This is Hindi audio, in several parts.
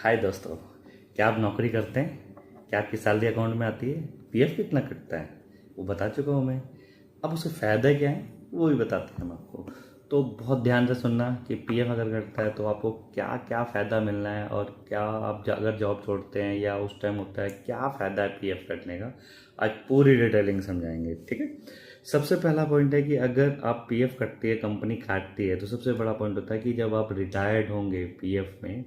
हाय दोस्तों, क्या आप नौकरी करते हैं? क्या आपकी सैलरी अकाउंट में आती है? पीएफ कितना कटता है वो बता चुका हूँ मैं। अब उसके फ़ायदे क्या हैं वो भी बताते हैं हम आपको। तो बहुत ध्यान से सुनना कि पीएफ अगर कटता है तो आपको क्या क्या फ़ायदा मिलना है, और क्या आप अगर जॉब छोड़ते हैं या उस टाइम होता है क्या फ़ायदा है पीएफ कटने का। आज पूरी डिटेलिंग समझाएंगे, ठीक है। सबसे पहला पॉइंट है कि अगर आप पीएफ कटती है, कंपनी काटती है, तो सबसे बड़ा पॉइंट होता है कि जब आप रिटायर्ड होंगे पीएफ में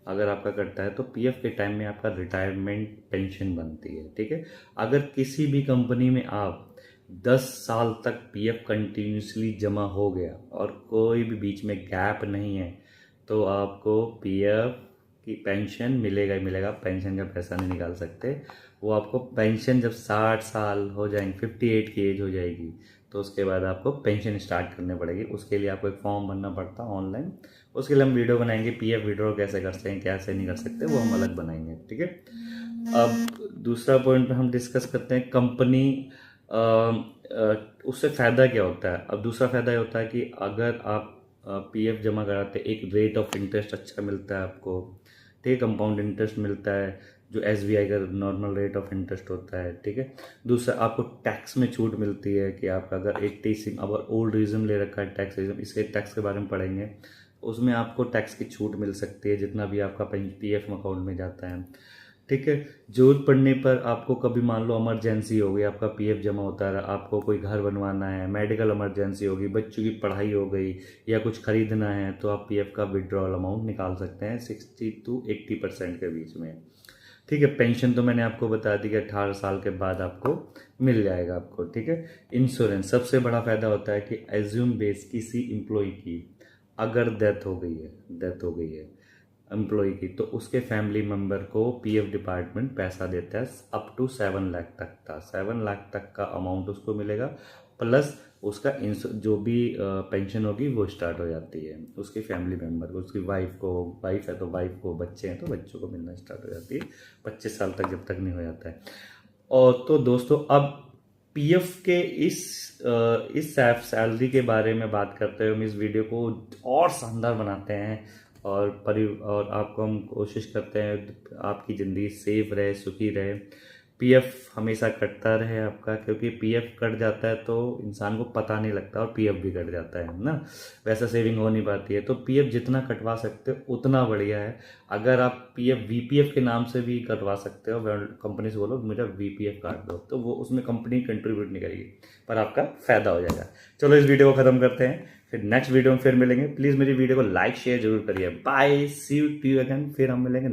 अगर आपका कटता है तो पीएफ के टाइम में आपका रिटायरमेंट पेंशन बनती है, ठीक है। अगर किसी भी कंपनी में आप 10 साल तक पीएफ कंटिन्यूसली जमा हो गया और कोई भी बीच में गैप नहीं है तो आपको पीएफ की पेंशन मिलेगा ही मिलेगा। पेंशन का पैसा नहीं निकाल सकते। वो आपको पेंशन जब 60 साल हो जाएंगे, 58 की एज हो जाएगी, तो उसके बाद आपको पेंशन स्टार्ट करने पड़ेगी। उसके लिए आपको एक फॉर्म भरना पड़ता है ऑनलाइन। उसके लिए हम वीडियो बनाएंगे, पीएफ विड्रॉ कैसे करते हैं कैसे नहीं कर सकते वो हम अलग बनाएंगे, ठीक है। अब दूसरा पॉइंट पे हम डिस्कस करते हैं कंपनी, उससे फ़ायदा क्या होता है। अब दूसरा फ़ायदा ये होता है कि अगर आप पीएफ जमा कराते हैं एक रेट ऑफ इंटरेस्ट अच्छा मिलता है आपको, ठीक है। कंपाउंड इंटरेस्ट मिलता है जो एसबीआई का नॉर्मल रेट ऑफ इंटरेस्ट होता है, ठीक है। दूसरा आपको टैक्स में छूट मिलती है कि आप अगर 80 अगर ओल्ड रीजन ले रखा है टैक्स रीजन, इसके टैक्स के बारे में पढ़ेंगे, उसमें आपको टैक्स की छूट मिल सकती है जितना भी आपका पीएफ अकाउंट में जाता है, ठीक है। जरूरत पड़ने पर आपको कभी मान लो इमरजेंसी हो गई, आपका पीएफ जमा होता है, आपको कोई घर बनवाना है, मेडिकल इमरजेंसी हो गई, बच्चों की पढ़ाई हो गई या कुछ खरीदना है, तो आप पीएफ का विड्रॉल अमाउंट निकाल सकते हैं 60 to 80% के बीच में, ठीक है। पेंशन तो मैंने आपको बता दी कि 18 साल के बाद आपको मिल जाएगा आपको, ठीक है। इंश्योरेंस सबसे बड़ा फायदा होता है कि एज्यूम बेस किसी एम्प्लॉय की अगर डेथ हो गई है एम्प्लॉय की, तो उसके फैमिली मेंबर को पीएफ डिपार्टमेंट पैसा देता है अप टू 7 लाख तक का। 7 लाख तक का अमाउंट उसको मिलेगा, प्लस उसका जो भी पेंशन होगी वो स्टार्ट हो जाती है उसकी फैमिली मेंबर को। उसकी वाइफ को, वाइफ है तो वाइफ को, बच्चे हैं तो बच्चों को मिलना स्टार्ट हो जाती है 25 साल तक, जब तक नहीं हो जाता है। और तो दोस्तों अब पीएफ के इस सैलरी के बारे में बात करते हुए हम इस वीडियो को और शानदार बनाते हैं, और आपको हम कोशिश करते हैं आपकी ज़िंदगी सेफ रहे, सुखी रहे। पीएफ हमेशा कटता रहे आपका, क्योंकि पीएफ कट जाता है तो इंसान को पता नहीं लगता और पीएफ भी कट जाता है ना, वैसा सेविंग हो नहीं पाती है। तो पीएफ जितना कटवा सकते हो उतना बढ़िया है। अगर आप पीएफ वीपीएफ के नाम से भी कटवा सकते हो, कंपनी से बोलो मुझे वीपीएफ काट दो, तो वो उसमें कंपनी कंट्रीब्यूट नहीं करेगी पर आपका फ़ायदा हो जाएगा। चलो इस वीडियो को ख़त्म करते हैं, फिर नेक्स्ट वीडियो में फिर मिलेंगे। प्लीज़ मेरी वीडियो को लाइक शेयर जरूर करिए। बाय, सी यू अगेन, फिर हम मिलेंगे